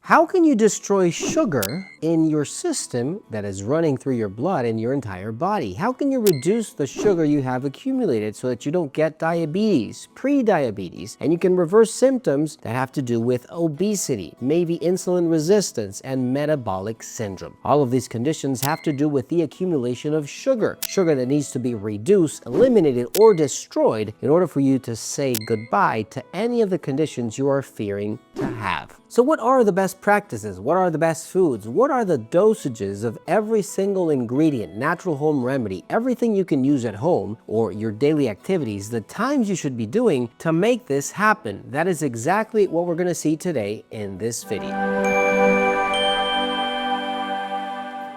How can you destroy sugar in your system that is running through your blood in your entire body? How can you reduce the sugar you have accumulated so that you don't get diabetes, pre-diabetes, and you can reverse symptoms that have to do with obesity, maybe insulin resistance, and metabolic syndrome? All of these conditions have to do with the accumulation of sugar that needs to be reduced, eliminated, or destroyed in order for you to say goodbye to any of the conditions you are fearing to have. So what are the best practices? What are the best foods? What are the dosages of every single ingredient, natural home remedy, everything you can use at home or your daily activities, the times you should be doing to make this happen? That is exactly what we're going to see today in this video.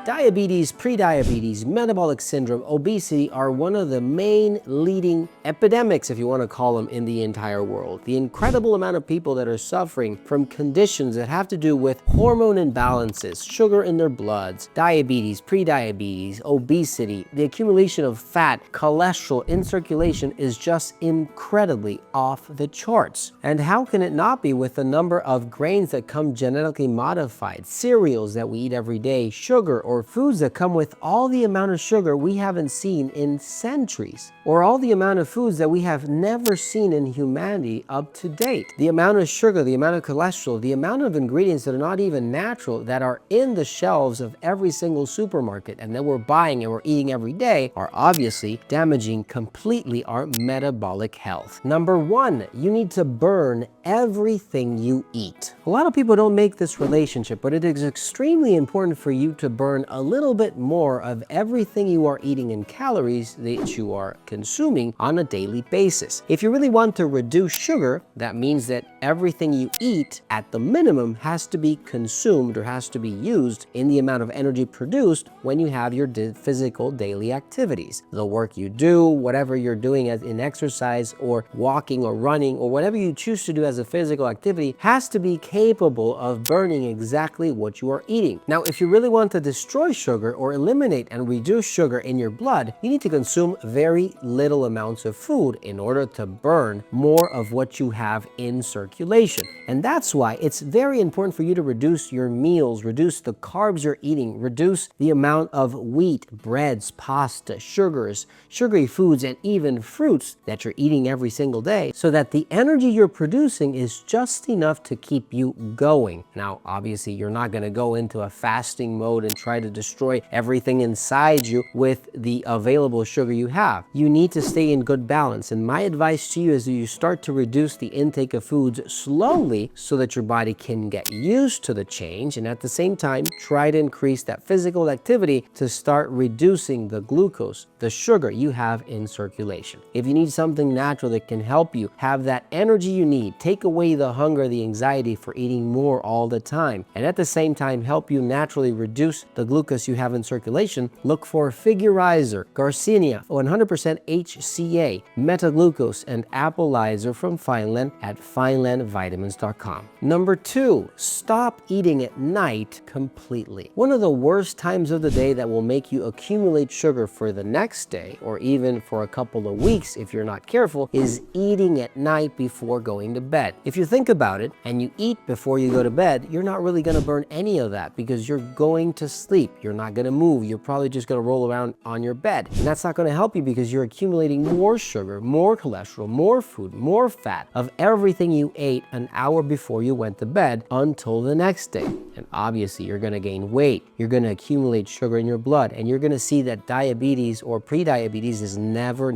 Diabetes, prediabetes, metabolic syndrome, obesity are one of the main leading epidemics, if you want to call them, in the entire world. The incredible amount of people that are suffering from conditions that have to do with hormone imbalances, sugar in their bloods, diabetes, prediabetes, obesity, the accumulation of fat, cholesterol in circulation is just incredibly off the charts. And how can it not be with the number of grains that come genetically modified, cereals that we eat every day, sugar or foods that come with all the amount of sugar we haven't seen in centuries, or all the amount of foods that we have never seen in humanity up to date. The amount of sugar, the amount of cholesterol, the amount of ingredients that are not even natural that are in the shelves of every single supermarket and that we're buying and we're eating every day are obviously damaging completely our metabolic health. Number one, you need to burn everything you eat. A lot of people don't make this relationship, but it is extremely important for you to burn a little bit more of everything you are eating in calories that you are consuming on a daily basis. If you really want to reduce sugar, that means that everything you eat at the minimum has to be consumed or has to be used in the amount of energy produced when you have your physical daily activities. The work you do, whatever you're doing as in exercise or walking or running or whatever you choose to do as a physical activity has to be capable of burning exactly what you are eating. Now, if you really want to destroy sugar or eliminate and reduce sugar in your blood, you need to consume very little amounts of food in order to burn more of what you have in circulation. And that's why it's very important for you to reduce your meals, reduce the carbs you're eating, reduce the amount of wheat, breads, pasta, sugars, sugary foods, and even fruits that you're eating every single day so that the energy you're producing is just enough to keep you going. Now, obviously, you're not going to go into a fasting mode and try to destroy everything inside you with the available sugar you have. You need to stay in good balance. And my advice to you is that you start to reduce the intake of foods slowly so that your body can get used to the change. And at the same time, try to increase that physical activity to start reducing the glucose, the sugar you have in circulation. If you need something natural that can help you have that energy you need, take away the hunger, the anxiety for eating more all the time, and at the same time help you naturally reduce the glucose you have in circulation, look for Figurizer, Garcinia, 100% HCA, Metaglucose, and Appleizer from Fineland at FinelandVitamins.com. Number two, stop eating at night completely. One of the worst times of the day that will make you accumulate sugar for the next day or even for a couple of weeks if you're not careful is eating at night before going to bed. If you think about it and you eat before you go to bed, you're not really going to burn any of that because you're going to sleep. You're not going to move. You're probably just going to roll around on your bed. And that's not going to help you because you're accumulating more sugar, more cholesterol, more food, more fat of everything you ate an hour before you went to bed until the next day. And obviously, you're going to gain weight. You're going to accumulate sugar in your blood. And you're going to see that diabetes or prediabetes is never,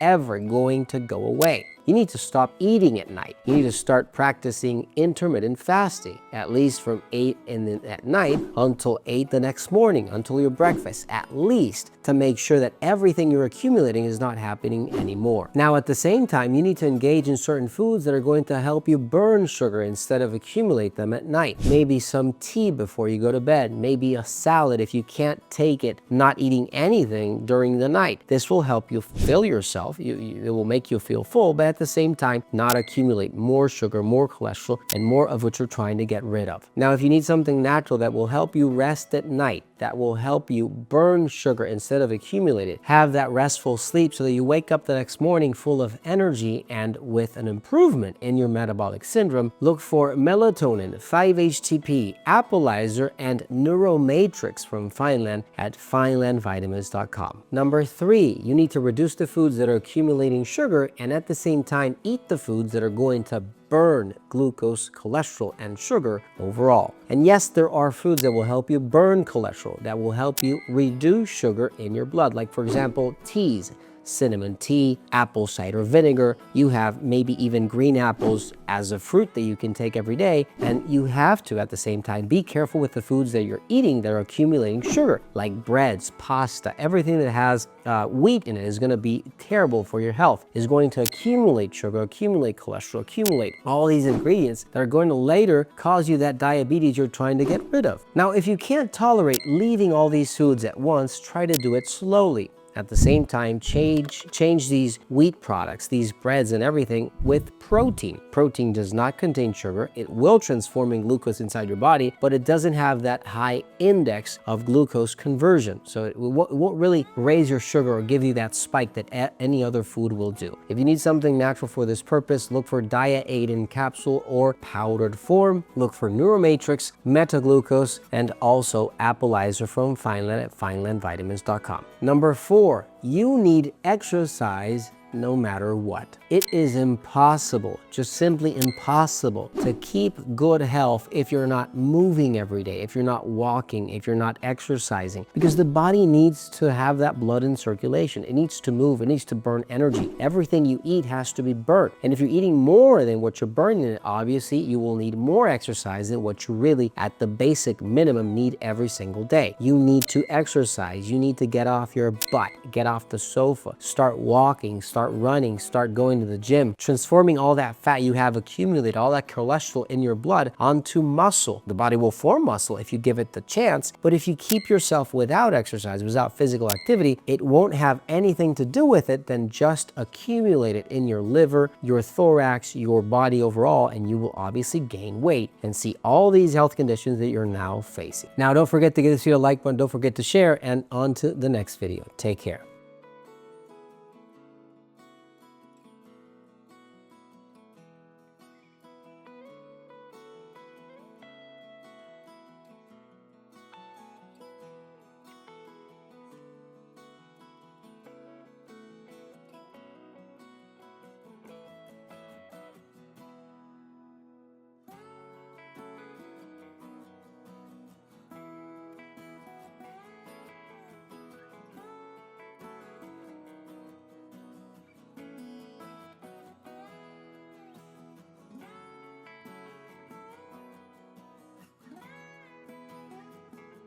ever going to go away. You need to stop eating at night. You need to start practicing intermittent fasting, at least from 8 at night until 8 the next morning, until your breakfast, at least, to make sure that everything you're accumulating is not happening anymore. Now, at the same time, you need to engage in certain foods that are going to help you burn sugar instead of accumulate them at night. Maybe some tea before you go to bed, maybe a salad if you can't take it, not eating anything during the night. This will help you fill yourself. It will make you feel full, but at the same time not accumulate more sugar, more cholesterol, and more of what you're trying to get rid of. Now, if you need something natural that will help you rest at night, that will help you burn sugar instead of accumulate it, have that restful sleep so that you wake up the next morning full of energy and with an improvement in your metabolic syndrome, look for melatonin, 5-HTP, Appleizer, and Neuromatrix from Fineland at finelandvitamins.com. Number 3, you need to reduce the foods that are accumulating sugar and at the same time eat the foods that are going to burn glucose, cholesterol, and sugar overall. And yes, there are foods that will help you burn cholesterol, that will help you reduce sugar in your blood, like for example, teas, cinnamon tea, apple cider vinegar. You have maybe even green apples as a fruit that you can take every day. And you have to, at the same time, be careful with the foods that you're eating that are accumulating sugar, like breads, pasta, everything that has wheat in it is going to be terrible for your health, is going to accumulate sugar, accumulate cholesterol, accumulate all these ingredients that are going to later cause you that diabetes you're trying to get rid of. Now, if you can't tolerate leaving all these foods at once, try to do it slowly. At the same time, change these wheat products, these breads and everything with protein. Protein does not contain sugar. It will transform glucose inside your body, but it doesn't have that high index of glucose conversion. So it won't really raise your sugar or give you that spike that any other food will do. If you need something natural for this purpose, look for Dia8 in capsule or powdered form. Look for Neuromatrix, Metaglucose, and also Appleizer from Fineland at finelandvitamins.com. Number 4, you need exercise no matter what. It is impossible, just simply impossible, to keep good health if you're not moving every day, if you're not walking, if you're not exercising, because the body needs to have that blood in circulation. It needs to move, it needs to burn energy. Everything you eat has to be burnt. And if you're eating more than what you're burning, obviously you will need more exercise than what you really, at the basic minimum, need every single day. You need to exercise. You need to get off your butt, get off the sofa, start walking, start running, start going to the gym, transforming all that fat you have accumulated, all that cholesterol in your blood onto muscle. The body will form muscle if you give it the chance, but if you keep yourself without exercise, without physical activity, it won't have anything to do with it than just accumulate it in your liver, your thorax, your body overall, and you will obviously gain weight and see all these health conditions that you're now facing. Now, don't forget to give this video a like button, don't forget to share, and on to the next video. Take care.